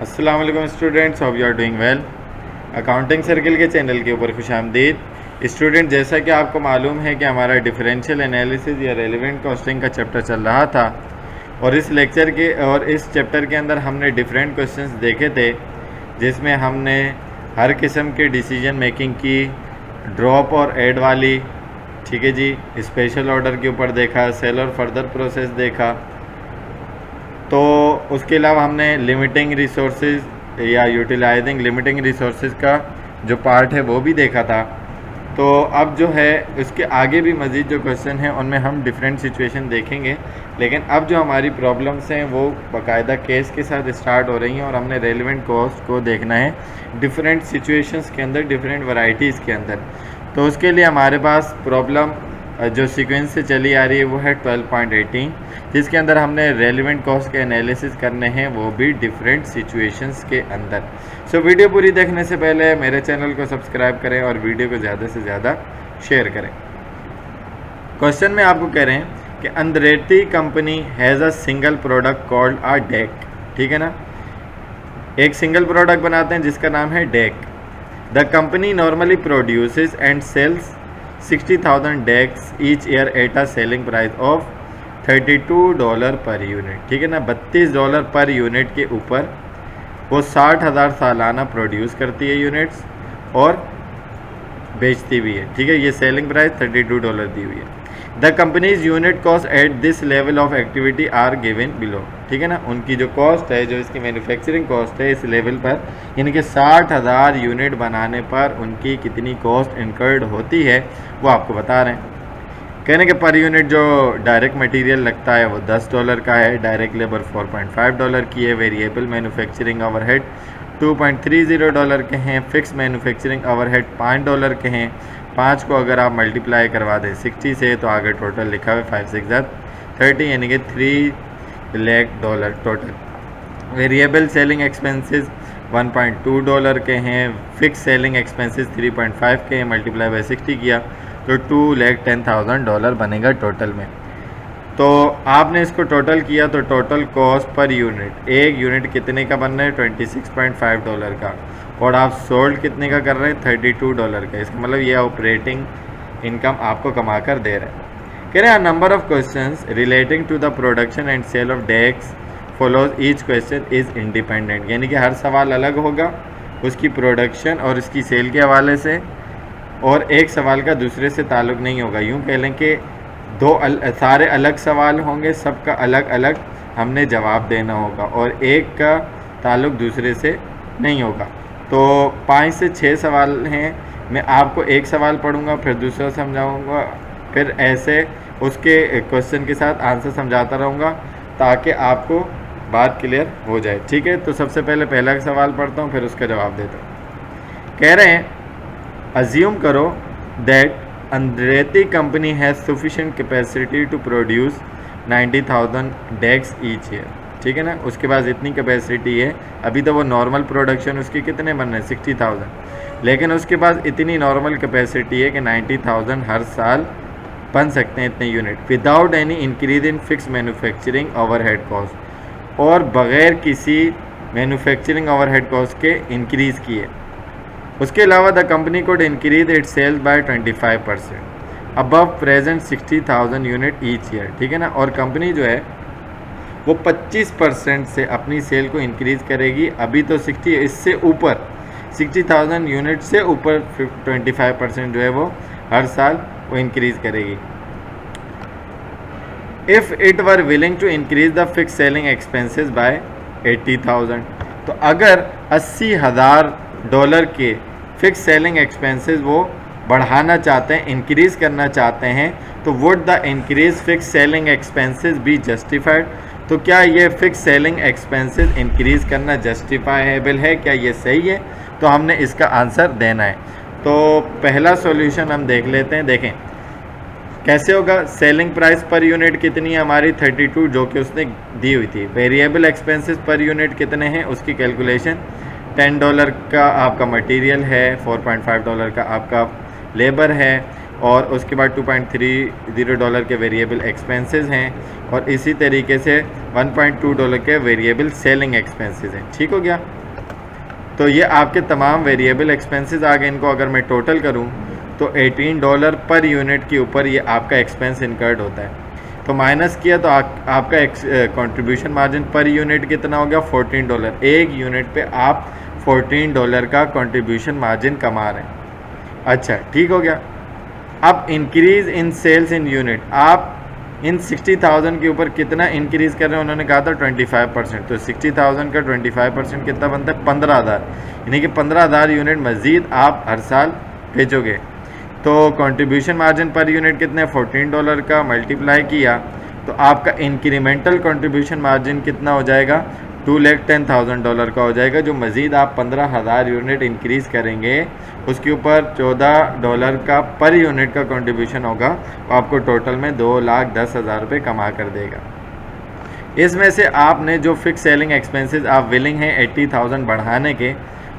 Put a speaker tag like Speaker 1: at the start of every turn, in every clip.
Speaker 1: अस्सलाम वालेकुम students, hope you are doing well. Accounting circle के चैनल के ऊपर खुशामदीद। स्टूडेंट, जैसा कि आपको मालूम है कि हमारा डिफरेंशियल एनालिसिस या रेलेवेंट कॉस्टिंग का चैप्टर चल रहा था और इस चैप्टर के अंदर हमने डिफरेंट क्वेश्चंस देखे थे, जिसमें हमने हर किस्म के डिसीजन मेकिंग की, ड्रॉप और ऐड वाली, ठीक है जी, स्पेशल ऑर्डर के ऊपर देखा, सेल और फर्दर प्रोसेस देखा। तो उसके अलावा हमने लिमिटिंग रिसोर्सेज या यूटिलाइजिंग लिमिटिंग रिसोर्सेज का जो पार्ट है वो भी देखा था। तो अब जो है उसके आगे भी मज़ीद जो क्वेश्चन हैं उनमें हम डिफरेंट सिचुएशन देखेंगे, लेकिन अब जो हमारी प्रॉब्लम्स हैं वो बाकायदा केस के साथ स्टार्ट हो रही हैं और हमने रेलेवेंट कॉस्ट को देखना है डिफरेंट सिचुएशंस के अंदर, डिफरेंट वैरायटीज़ के अंदर। तो उसके लिए हमारे पास प्रॉब्लम जो सीक्वेंस से चली आ रही है वो है 12.18, जिसके अंदर हमने रेलेवेंट कॉस्ट के एनालिसिस करने हैं, वो भी डिफरेंट सिचुएशंस के अंदर। सो वीडियो पूरी देखने से पहले मेरे चैनल को सब्सक्राइब करें और वीडियो को ज़्यादा से ज़्यादा शेयर करें। क्वेश्चन में आपको कह रहे हैं कि Andretti company has a single product called a deck, ठीक है ना। एक सिंगल प्रोडक्ट बनाते हैं जिसका नाम है deck. The company normally produces and sells 60,000 decks each year at a selling price of $32 per unit, ठीक है ना। $32 पर यूनिट के ऊपर वो 60,000 सालाना प्रोड्यूस करती है यूनिट्स और बेचती भी है, ठीक है। ये सेलिंग प्राइस $32 दी हुई है। The company's unit cost at this level of activity are given below, ठीक है ना। उनकी जो कॉस्ट है, जो इसकी मैन्युफैक्चरिंग कॉस्ट है इस लेवल पर, यानी कि 60,000 यूनिट बनाने पर उनकी कितनी कॉस्ट इनकर्ड होती है वो आपको बता रहे हैं। कहने के पर यूनिट जो डायरेक्ट मटेरियल लगता है वो $10 का है, डायरेक्ट लेबर $4.5 की है, वेरिएबल मैन्युफैक्चरिंग ओवरहेड $2.30 के हैं, फिक्स मैन्युफैक्चरिंग ओवरहेड $5 के हैं। 5 को अगर आप मल्टीप्लाई करवा दें 60 से तो आगे टोटल लिखा हुआ है 5 6 30, यानी कि $3 lakh total. Variable selling expenses $1.2 के हैं, फिक्स सेलिंग एक्सपेंसेस 3.5 के हैं, मल्टीप्लाई बाय 60 किया तो $2,10,000 बनेगा टोटल में। तो आपने इसको टोटल किया तो टोटल कॉस्ट पर यूनिट, एक यूनिट कितने का बन रहा है $26.5 का, और आप सोल्ड कितने का कर रहे हैं $32 का। इसका मतलब ये ऑपरेटिंग इनकम आपको कमा कर दे रहे हैं। कह रहे हैं number of questions relating to the production and sale of decks follows each question is independent, यानी कि हर सवाल अलग होगा उसकी प्रोडक्शन और इसकी सेल के हवाले से, और एक सवाल का दूसरे से ताल्लुक़ नहीं होगा। यूँ कह लें कि सारे अलग सवाल होंगे, सबका अलग अलग हमने जवाब देना होगा और एक का ताल्लुक़ दूसरे से नहीं होगा। तो 5 से 6 सवाल हैं, मैं आपको एक सवाल पढ़ूंगा, फिर दूसरा समझाऊंगा, फिर ऐसे उसके क्वेश्चन के साथ आंसर समझाता रहूँगा ताकि आपको बात क्लियर हो जाए, ठीक है। तो सबसे पहले पहला सवाल पढ़ता हूँ, फिर उसका जवाब देता हूँ। कह रहे हैं अज्यूम करो that Andretti company has sufficient capacity to produce 90,000 decks each year, ठीक है ना। उसके पास इतनी कैपेसिटी है, अभी तो वो नॉर्मल प्रोडक्शन उसकी कितने बन रहे हैं 60,000, लेकिन उसके पास इतनी नॉर्मल कैपेसिटी है कि 90,000 हर साल बन सकते हैं इतने unit, without any increase in fix manufacturing overhead cost, और बग़ैर किसी मैन्युफैक्चरिंग ओवरहेड कॉस्ट के इंक्रीज़ किए। उसके अलावा the company could increase it sales by 25% above present 60,000 unit each year, ठीक है ना। और कंपनी जो है वो 25% से अपनी सेल को इंक्रीज़ करेगी। अभी तो 60, इससे ऊपर 60,000 यूनिट से ऊपर 25% जो है वो हर साल वो इंक्रीज़ करेगी। If it were willing to increase the fix selling expenses by 80,000, तो अगर $80,000 के फिक्स सेलिंग एक्सपेंसेस वो बढ़ाना चाहते हैं, इंक्रीज़ करना चाहते हैं, तो would the increase fix selling expenses be justified, तो क्या ये फिक्स सेलिंग एक्सपेंसेस इंक्रीज़ करना जस्टिफाइबल है, क्या ये सही है? तो हमने इसका आंसर देना है। तो पहला सॉल्यूशन हम देख लेते हैं। देखें कैसे होगा। सेलिंग प्राइस पर यूनिट कितनी है हमारी 32, जो कि उसने दी हुई थी। वेरिएबल एक्सपेंसेस पर यूनिट कितने हैं उसकी कैलकुलेशन, $10 का आपका मटेरियल है, $4.5 का आपका लेबर है, और उसके बाद $2.30 के वेरिएबल एक्सपेंसेस हैं और इसी तरीके से $1.2 के वेरिएबल सेलिंग एक्सपेंसेस हैं। ठीक हो गया। तो ये आपके तमाम वेरिएबल एक्सपेंसेस आ गए। इनको अगर मैं टोटल करूं तो $18 पर यूनिट के ऊपर ये आपका एक्सपेंस इनकर्ड होता है। तो माइनस किया तो आपका कंट्रीब्यूशन मार्जिन पर यूनिट कितना हो गया? $14। एक यूनिट पे आप $14 का कंट्रीब्यूशन मार्जिन कमा रहे हैं। अच्छा, ठीक हो गया। अब increase in sales in unit, आप इन 60,000 के ऊपर कितना इंक्रीज़ कर रहे हैं? उन्होंने कहा था 25%। तो 60,000 का 25% कितना बनता है? 15,000। यानी कि 15,000 यूनिट मज़ीद आप हर साल बेचोगे। तो कंट्रीब्यूशन मार्जिन पर यूनिट कितने? $14 का मल्टीप्लाई किया तो आपका इंक्रीमेंटल कंट्रीब्यूशन मार्जिन कितना हो जाएगा? $210,000 का हो जाएगा। जो मज़ीद आप 15,000 यूनिट इंक्रीज़ करेंगे उसके ऊपर $14 का पर यूनिट का कंट्रीब्यूशन होगा, तो आपको टोटल में 2,10,000 रुपये कमा कर देगा। इसमें से आपने जो फिक्स सेलिंग एक्सपेंसेस आप विलिंग हैं 80,000 बढ़ाने के,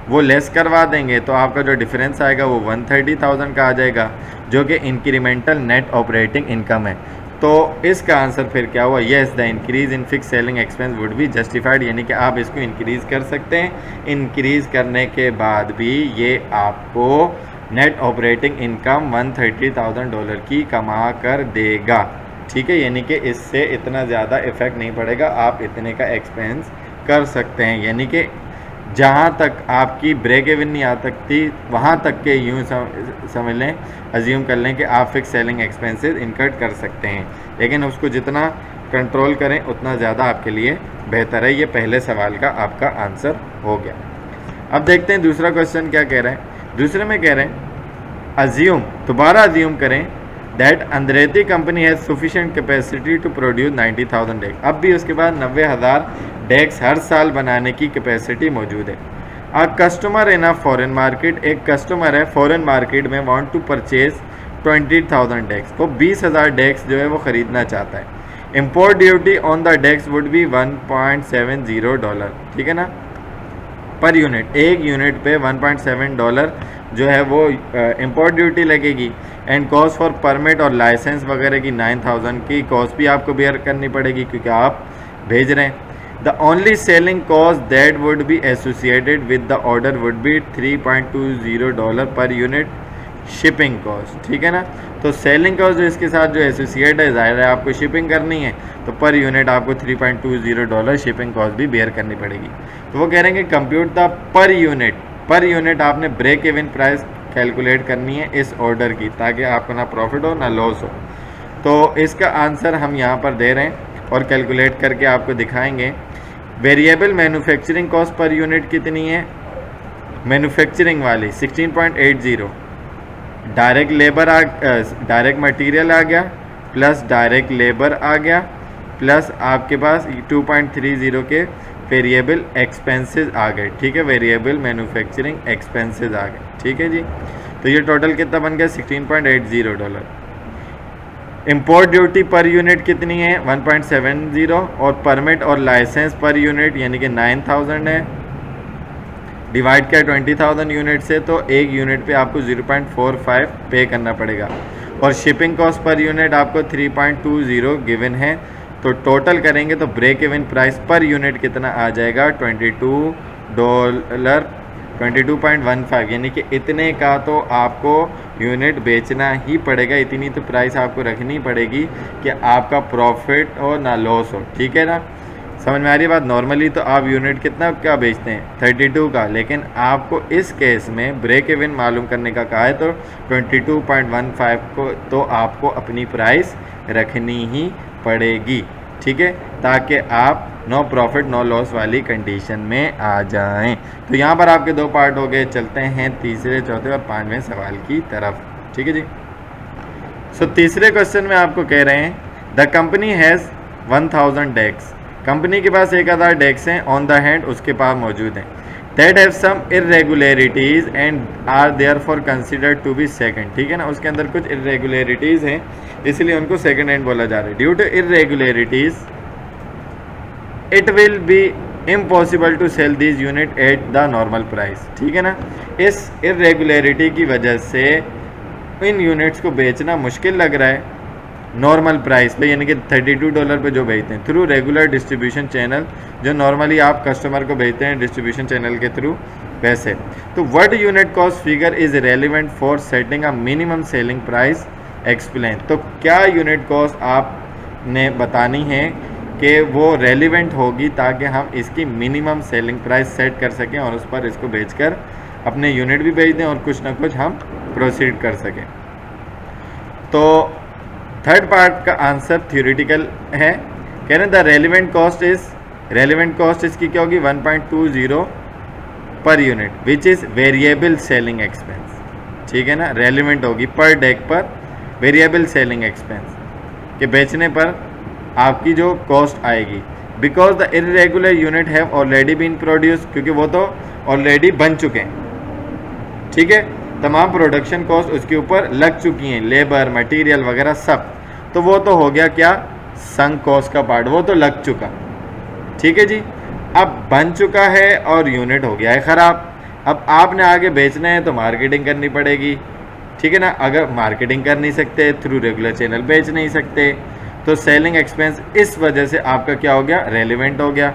Speaker 1: वो लेस करवा देंगे तो आपका जो डिफरेंस आएगा वो 130,000 का आ जाएगा, जो कि इंक्रीमेंटल नेट ऑपरेटिंग इनकम है। तो इसका आंसर फिर क्या हुआ? Yes, the increase in fix selling expense would be justified, यानी कि आप इसको इंक्रीज़ कर सकते हैं। इंक्रीज़ करने के बाद भी ये आपको नेट ऑपरेटिंग इनकम $130,000 की कमा कर देगा। ठीक है, यानी कि इससे इतना ज़्यादा इफ़ेक्ट नहीं पड़ेगा, आप इतने का एक्सपेंस कर सकते हैं। यानी कि जहाँ तक आपकी ब्रेक इवन नहीं आ सकती वहाँ तक के यूँ समझ लें, अज्यूम कर लें कि आप फिक्स सेलिंग एक्सपेंसेस इनकर्ड कर सकते हैं, लेकिन उसको जितना कंट्रोल करें उतना ज़्यादा आपके लिए बेहतर है। ये पहले सवाल का आपका आंसर हो गया। अब देखते हैं दूसरा क्वेश्चन क्या कह रहे हैं। दूसरे में कह रहे हैं अज्यूम, दोबारा अज्यूम करें that Andretti company has sufficient capacity to produce 90,000 decks. अब भी उसके बाद 90,000 डेक्स हर साल बनाने की कैपेसिटी मौजूद है। A customer in a foreign market, एक कस्टमर है फॉरेन मार्केट में, वांट टू परचेज 20,000 डेक्स, वो 20,000 डेक्स जो है वो ख़रीदना चाहता है। Import duty on the decks would be $1.70, ठीक है ना, पर यूनिट। एक यूनिट पे $1.7 जो है वो इम्पोर्ट ड्यूटी लगेगी। एंड कॉस्ट फॉर परमिट और लाइसेंस वगैरह की 9,000 की कॉस्ट भी आपको बेयर करनी पड़ेगी क्योंकि आप भेज रहे हैं। The only selling cost that would be associated with the order would be $3.20 per unit shipping cost, ठीक है ना। तो सेलिंग कॉस्ट जो इसके साथ जो एसोसिएट है, जाहिर है आपको शिपिंग करनी है, तो पर यूनिट आपको $3.20 शिपिंग कॉस्ट भी बेयर करनी पड़ेगी। तो वो कह रहे हैं कि कंप्यूट द पर यूनिट आपने ब्रेक इवन प्राइस कैलकुलेट करनी है इस ऑर्डर की, ताकि आपको ना प्रॉफिट हो ना लॉस हो। तो इसका आंसर हम यहाँ पर दे रहे हैं और कैलकुलेट करके आपको दिखाएंगे। Variable manufacturing cost per unit कितनी है? मैन्युफैक्चरिंग वाली 16.80। डायरेक्ट मटेरियल आ गया प्लस डायरेक्ट लेबर आ गया प्लस आपके पास 2.30 के वेरिएबल एक्सपेंसेस आ गए, ठीक है, वेरिएबल मैन्युफैक्चरिंग एक्सपेंसेस आ गए, ठीक है जी। तो ये टोटल कितना बन गया? $16.80। इम्पोर्ट ड्यूटी पर यूनिट कितनी है? 1.70 और परमिट और लाइसेंस पर यूनिट यानी कि 9,000 है। डिवाइड किया 20,000 यूनिट से, तो एक यूनिट पे आपको 0.45 पे करना पड़ेगा। और शिपिंग कॉस्ट पर यूनिट आपको 3.20 गिवन है। तो टोटल करेंगे तो break even price per unit कितना आ जाएगा? $22.15, यानी कि इतने का तो आपको यूनिट बेचना ही पड़ेगा, इतनी तो प्राइस आपको रखनी पड़ेगी कि आपका प्रॉफिट हो ना लॉस हो, ठीक है ना। समझ में आ रही बात? नॉर्मली तो आप यूनिट कितना क्या बेचते हैं? 32 का, लेकिन आपको इस केस में ब्रेक इवन मालूम करने का कहा है तो 22.15 को तो आपको अपनी प्राइस रखनी ही पड़ेगी, ठीक है, ताकि आप नो प्रॉफिट नो लॉस वाली कंडीशन में आ जाएं। तो यहाँ पर आपके दो पार्ट हो गए। चलते हैं तीसरे, चौथे और पांचवें सवाल की तरफ, ठीक है जी। सो तीसरे क्वेश्चन में आपको कह रहे हैं the company has 1000 decks, company के पास 1000 डेक्स हैं ऑन द हैंड, उसके पास मौजूद हैं। That have some irregularities and are therefore considered to be second, ठीक है ना, उसके अंदर कुछ इरेगुलरिटीज़ हैं इसलिए उनको सेकेंड हैंड बोला जा रहा है। Due to irregularities it will be impossible to sell this unit at the normal price, ठीक है ना। इस इरेगुलरिटी की वजह से इन यूनिट्स को बेचना मुश्किल लग रहा है नॉर्मल प्राइस पे, यानी कि $32 पे जो बेचते हैं थ्रू रेगुलर डिस्ट्रीब्यूशन चैनल, जो नॉर्मली आप कस्टमर को बेचते हैं डिस्ट्रीब्यूशन चैनल के थ्रू पैसे। तो what unit cost figure is relevant for setting a minimum selling price explain. तो क्या यूनिट कॉस्ट आपने बतानी है कि वो रेलिवेंट होगी ताकि हम इसकी मिनिमम सेलिंग प्राइस सेट कर सकें और उस पर इसको बेचकर अपने यूनिट भी बेच दें और कुछ ना कुछ हम प्रोसीड कर सकें। तो थर्ड पार्ट का आंसर थ्योरेटिकल है, कह रहे द रेलिवेंट कॉस्ट इसकी क्या होगी 1.20 per unit which is variable selling expense, ठीक है ना। रेलिवेंट होगी पर डेक पर वेरिएबल सेलिंग एक्सपेंस के बेचने पर आपकी जो कॉस्ट आएगी, because the irregular unit have already been produce, क्योंकि वो तो ऑलरेडी बन चुके हैं, ठीक है। तमाम प्रोडक्शन कॉस्ट उसके ऊपर लग चुकी हैं, लेबर मटेरियल वगैरह सब, तो वो तो हो गया क्या संक कॉस्ट का पार्ट, वो तो लग चुका, ठीक है जी। अब बन चुका है और यूनिट हो गया है ख़राब, अब आपने आगे बेचना है तो मार्केटिंग करनी पड़ेगी, ठीक है ना। अगर मार्केटिंग कर नहीं सकते थ्रू रेगुलर चैनल बेच नहीं सकते, तो सेलिंग एक्सपेंस इस वजह से आपका क्या हो गया रेलिवेंट हो गया।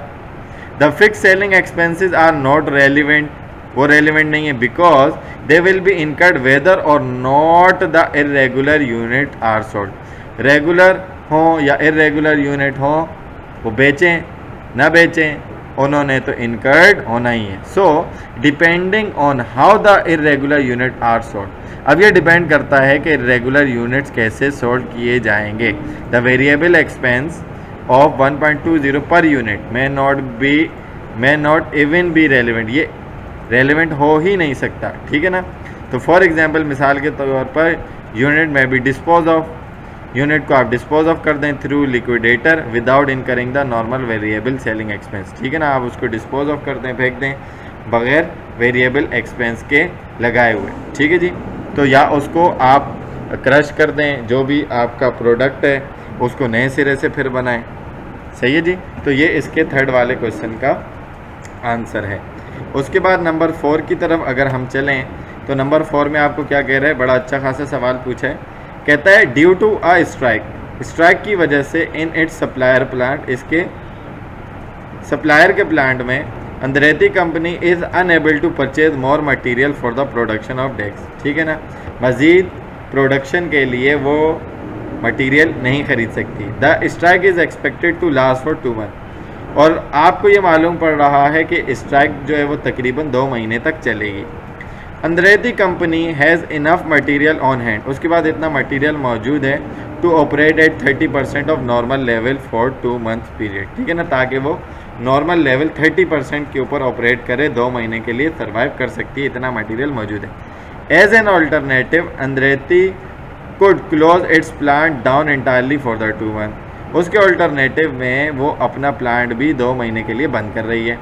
Speaker 1: The fix selling expenses are not relevant, वो रेलिवेंट नहीं है because they will be incurred whether or not the irregular unit are sold. Regular हो या इरेगुलर यूनिट हो, वो बेचें ना बेचें, उन्होंने तो इनकर्ड होना ही है। So depending on how the irregular unit are sold, अब ये डिपेंड करता है कि इरेगुलर यूनिट्स कैसे सोल्ड किए जाएंगे। The variable expense of 1.20 per unit may not even be relevant, ये रेलिवेंट हो ही नहीं सकता, ठीक है ना। तो फॉर एग्जांपल मिसाल के तौर पर यूनिट में भी डिस्पोज ऑफ, यूनिट को आप डिस्पोज ऑफ कर दें through liquidator without incurring the normal variable selling expense, ठीक है ना। आप उसको डिस्पोज ऑफ कर दें, फेंक दें बगैर वेरिएबल एक्सपेंस के लगाए हुए, ठीक है जी। तो या उसको आप क्रश कर दें, जो भी आपका प्रोडक्ट है उसको नए सिरे से फिर बनाएं, सही है जी। तो ये इसके थर्ड वाले क्वेश्चन का आंसर है। उसके बाद नंबर 4 की तरफ अगर हम चलें तो नंबर 4 में आपको क्या कह रहा है, बड़ा अच्छा खासा सवाल पूछा है। कहता है ड्यू टू अ स्ट्राइक की वजह से इन इट्स सप्लायर प्लांट, इसके सप्लायर के प्लांट में Andretti company is unable to purchase more material for the production of decks, ठीक है ना। मज़ीद प्रोडक्शन के लिए वो मटेरियल नहीं खरीद सकती। The strike is expected to last for 2 month, और आपको ये मालूम पड़ रहा है कि स्ट्राइक जो है वो तकरीबन 2 महीने तक चलेगी। Andretti company has enough material on hand, उसके बाद इतना मटेरियल मौजूद है to operate at 30% of normal level for 2 month period, ठीक है ना, ताकि वो नॉर्मल लेवल 30% के ऊपर ऑपरेट करे, 2 महीने के लिए सर्वाइव कर सकती है, इतना मटेरियल मौजूद है। As an alternative Andretti could close its plant down entirely for the 2 month, उसके ऑल्टरनेटिव में वो अपना प्लांट भी 2 महीने के लिए बंद कर रही है।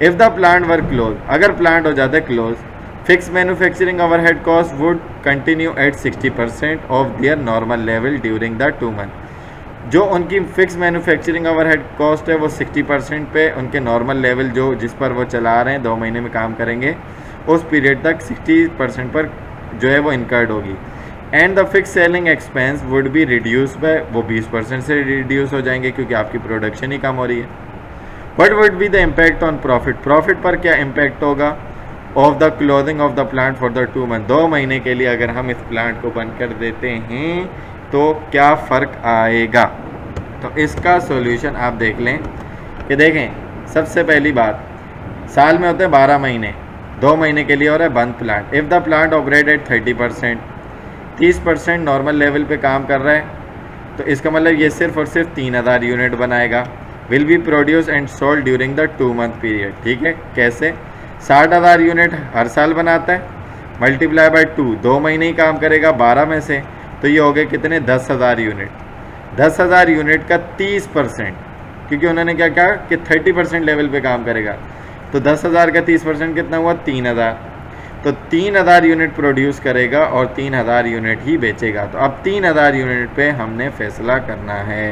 Speaker 1: If the plant were close, अगर प्लांट हो जाता है close, fix manufacturing overhead cost would continue at 60% of their normal level during the 2 month, जो उनकी फिक्स मैन्युफैक्चरिंग ओवरहेड कॉस्ट है वो 60% पे उनके नॉर्मल लेवल जो जिस पर वो चला रहे हैं 2 महीने में काम करेंगे, उस पीरियड तक 60% पर जो है वो इनकर्ड होगी। And the fix selling expense would be reduce by, वो 20% से रिड्यूस हो जाएंगे क्योंकि आपकी प्रोडक्शन ही कम हो रही है। What would be the impact on profit, profit पर क्या इम्पैक्ट होगा of the closing of the plant for the 2 month, 2 महीने के लिए अगर हम इस प्लांट को बंद कर देते हैं तो क्या फ़र्क आएगा। तो इसका सॉल्यूशन आप देख लें कि देखें, सबसे पहली बात, साल में होते हैं 12 महीने, 2 महीने के लिए हो रहा है बंद plant. If the plant operate at 30%, 30% normal level पे काम कर रहा है, तो इसका मतलब ये सिर्फ और सिर्फ 3000 यूनिट बनाएगा। Will be produce and sold during the 2 month period, ठीक है। कैसे, 60,000 यूनिट हर साल बनाता है, मल्टीप्लाई बाय 2, 2 महीने ही काम करेगा 12 में से, तो ये हो गए कितने 10,000 यूनिट। 10,000 यूनिट का 30%, क्योंकि उन्होंने क्या कहा कि 30% लेवल पे काम करेगा, तो 10,000 का 30% कितना हुआ 3,000, तो 3,000 यूनिट प्रोड्यूस करेगा और 3,000 यूनिट ही बेचेगा। तो अब 3,000 यूनिट पे हमने फैसला करना है।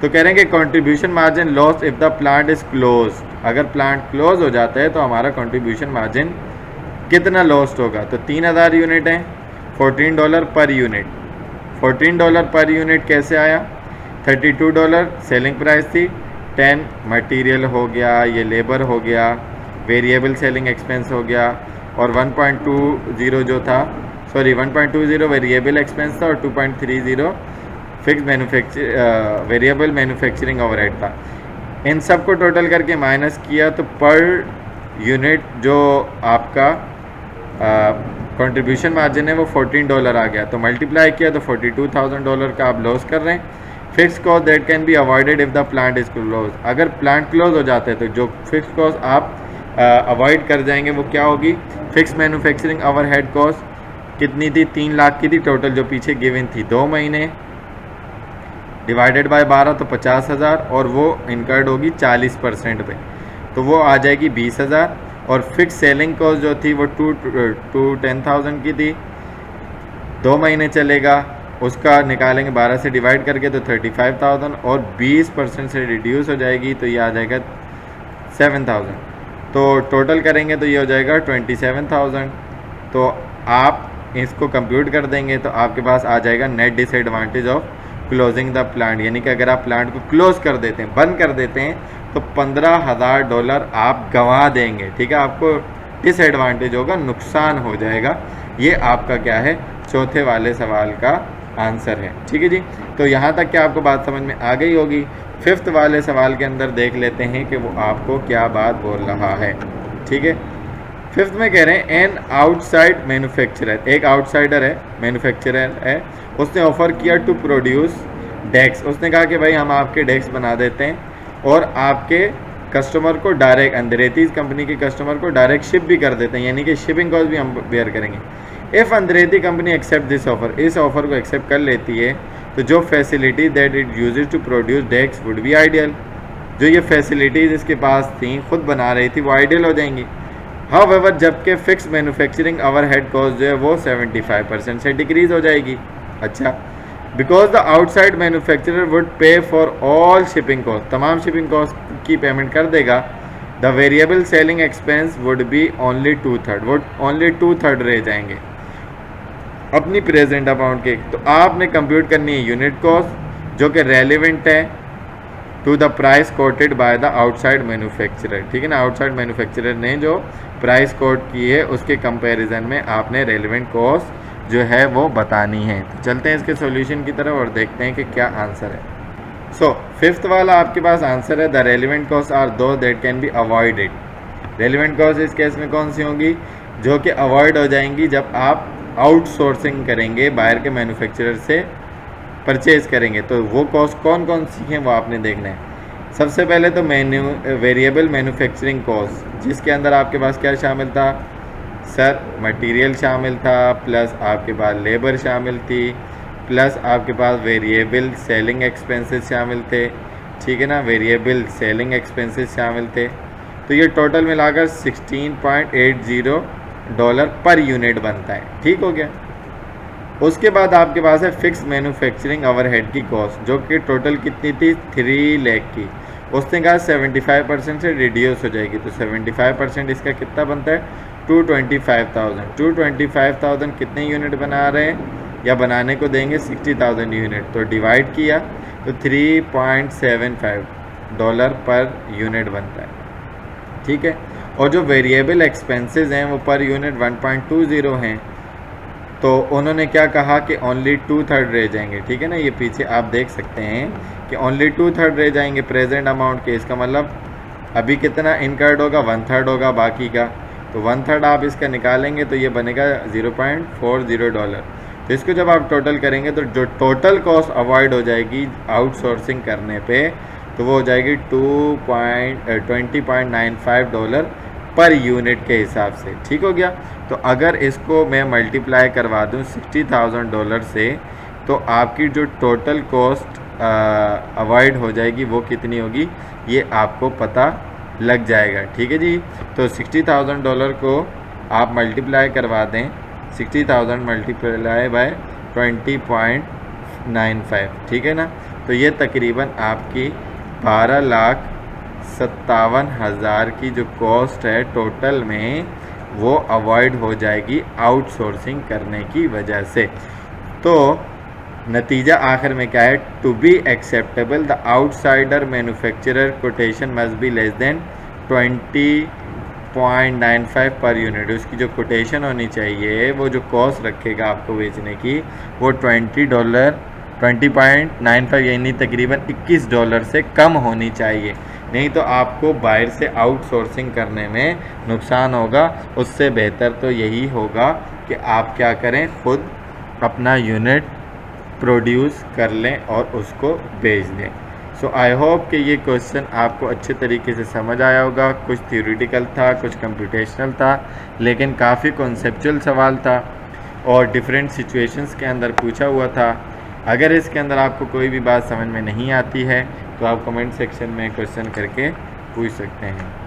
Speaker 1: तो कह रहे हैं कि contribution margin loss if the plant is close, अगर प्लांट क्लोज हो जाता है तो हमारा कंट्रीब्यूशन मार्जिन कितना लॉस्ट होगा, तो 3,000 यूनिट है, $14 पर यूनिट। $14 पर यूनिट कैसे आया? $32 सेलिंग प्राइस थी, 10 मटेरियल हो गया, ये लेबर हो गया, वेरिएबल सेलिंग एक्सपेंस हो गया, और 1.20 जो था, सॉरी 1.20 वेरिएबल एक्सपेंस था और 2.30 फिक्स वेरिएबल मैन्युफैक्चरिंग ओवरहेड था। इन सब को टोटल करके माइनस किया तो पर यूनिट जो आपका कंट्रीब्यूशन मार्जिन है वो $14 आ गया। तो मल्टीप्लाई किया तो $42,000 का आप लॉस कर रहे हैं। Fix cost that can be avoided if the plant is close. अगर प्लांट क्लोज हो जाते हैं तो जो फिक्स कॉस्ट आप अवॉइड कर जाएंगे वो क्या होगी? फिक्स मैन्युफैक्चरिंग ओवरहेड कॉस्ट कितनी थी? 3 लाख की थी टोटल, जो पीछे गिवन थी। 2 महीने डिवाइडेड बाय 12 तो 50,000, और वो इनकर्ड होगी 40% पे, तो वो आ जाएगी 20,000। और फिक्स सेलिंग कॉस्ट जो थी वो 10,000 की थी, 2 महीने चलेगा, उसका निकालेंगे 12 से डिवाइड करके तो 35,000, और 20% से रिड्यूस हो जाएगी तो ये आ जाएगा 7,000। तो टोटल करेंगे तो ये हो जाएगा 27,000। तो आप इसको कंप्यूट कर देंगे तो आपके पास आ जाएगा net disadvantage of closing the plant, यानी कि अगर आप प्लांट को क्लोज कर देते हैं, बंद कर देते हैं, तो $15,000 आप गंवा देंगे। ठीक है, आपको डिसएडवांटेज होगा, नुकसान हो जाएगा। ये आपका क्या है? चौथे वाले सवाल का आंसर है। ठीक है जी, तो यहाँ तक कि आपको बात समझ में आ गई होगी। 5th वाले सवाल के अंदर देख लेते हैं कि वो आपको क्या बात बोल रहा है। ठीक है, 5th में कह रहे हैं एन आउटसाइड मैन्युफैक्चरर, एक आउटसाइडर है, मैन्युफैक्चरर है, उसने ऑफ़र किया टू प्रोड्यूस डेस्क। उसने कहा कि भाई हम आपके डेस्क बना देते हैं और आपके कस्टमर को डायरेक्ट, अंद्रेतीज़ कंपनी के कस्टमर को डायरेक्ट शिप भी कर देते हैं, यानी कि शिपिंग कॉस्ट भी हम बेयर करेंगे। If Andretti company accept this offer, इस ऑफ़र को एक्सेप्ट कर लेती है तो जो facility that it uses to produce desk would be ideal. जो ये फैसिलिटीज़ इसके पास थी, खुद बना रही थी, वो आइडियल हो जाएंगी। हाउएवर, जबकि फिक्स मैन्युफैक्चरिंग ओवरहेड कॉस्ट जो है वो 75% से डिक्रीज़ हो जाएगी। अच्छा, because the outside manufacturer would पे फॉर ऑल शिपिंग कॉस्ट, तमाम शिपिंग कॉस्ट की पेमेंट कर देगा। The variable selling expense would be only 2/3, वो ओनली 2/3 रह जाएंगे अपनी प्रेजेंट अमाउंट के। तो आपने कंप्यूट करनी है यूनिट कॉस्ट जो कि रेलिवेंट है to the price quoted by the outside manufacturer. ठीक है ना, आउटसाइड मैन्युफैक्चरर ने जो प्राइस कोट की है उसके कंपैरिजन में आपने रेलिवेंट कॉस्ट जो है वो बतानी है। तो चलते हैं इसके सॉल्यूशन की तरफ और देखते हैं कि क्या आंसर है। सो 5th वाला आपके पास आंसर है, द रेलिवेंट कॉस्ट आर दो that can be avoided. Relevant cost इस केस में कौन सी होंगी? जो कि अवॉइड हो जाएंगी जब आप आउटसोर्सिंग करेंगे, बाहर के मैन्युफैक्चरर से परचेज़ करेंगे। तो वो कॉस्ट कौन कौन सी हैं वो आपने देखना है। सबसे पहले तो वेरिएबल मैन्युफैक्चरिंग कॉस्ट, जिसके अंदर आपके पास क्या शामिल था सर? मटेरियल शामिल था, प्लस आपके पास लेबर शामिल थी, प्लस आपके पास वेरिएबल सेलिंग एक्सपेंसेस शामिल थे। ठीक है ना, वेरिएबल सेलिंग एक्सपेंसेस शामिल थे। तो ये टोटल मिलाकर $16.80 पर यूनिट बनता है। ठीक हो गया। उसके बाद आपके पास है फिक्स मैन्युफैक्चरिंग ओवरहेड की कॉस्ट, जो कि टोटल कितनी थी? 3 लाख की। उसने कहा 75% से रिड्यूस हो जाएगी, तो 75% इसका कितना बनता है? 225,000। 225,000 कितने यूनिट बना रहे हैं या बनाने को देंगे? 60,000 यूनिट। तो डिवाइड किया तो $3.75 पर यूनिट बनता है। ठीक है, और जो वेरिएबल एक्सपेंसेस हैं वो पर यूनिट 1.20 हैं। तो उन्होंने क्या कहा कि ओनली 2/3 रह जाएंगे। ठीक है ना, ये पीछे आप देख सकते हैं कि ओनली 2/3 रह जाएंगे प्रेजेंट अमाउंट के। इसका मतलब अभी कितना इनकर्ड होगा? 1/3 होगा बाकी का। तो 1/3 आप इसका निकालेंगे तो ये बनेगा $0.40। तो इसको जब आप टोटल करेंगे तो जो टोटल कॉस्ट अवॉइड हो जाएगी आउटसोर्सिंग करने पे, तो वो हो जाएगी $20.95 पर यूनिट के हिसाब से। ठीक हो गया। तो अगर इसको मैं मल्टीप्लाई करवा दूँ $60,000 से, तो आपकी जो टोटल कॉस्ट अवॉइड हो जाएगी वो कितनी होगी ये आपको पता लग जाएगा। ठीक है जी। तो $60,000 को आप मल्टीप्लाई करवा दें, 60,000 मल्टीप्लाई बाय 20.95। ठीक है ना, तो ये तकरीबन आपकी 12,57,000 की जो कॉस्ट है टोटल में, वो अवॉइड हो जाएगी आउटसोर्सिंग करने की वजह से। तो नतीजा आखिर में क्या है, to be acceptable the outsider manufacturer quotation must be less than 20.95 per unit. उसकी जो कोटेशन होनी चाहिए, वो जो कॉस्ट रखेगा आपको बेचने की, वो $20.95 यानी तकरीबन $21 से कम होनी चाहिए, नहीं तो आपको बाहर से आउटसोर्सिंग करने में नुकसान होगा। उससे बेहतर तो यही होगा कि आप क्या करें, खुद अपना यूनिट प्रोड्यूस कर लें और उसको बेच दें। सो आई होप कि ये क्वेश्चन आपको अच्छे तरीके से समझ आया होगा। कुछ थ्योरेटिकल था, कुछ कंप्यूटेशनल था, लेकिन काफ़ी कॉन्सेप्चुअल सवाल था और डिफरेंट सिचुएशंस के अंदर पूछा हुआ था। अगर इसके अंदर आपको कोई भी बात समझ में नहीं आती है तो आप कमेंट सेक्शन में क्वेश्चन करके पूछ सकते हैं।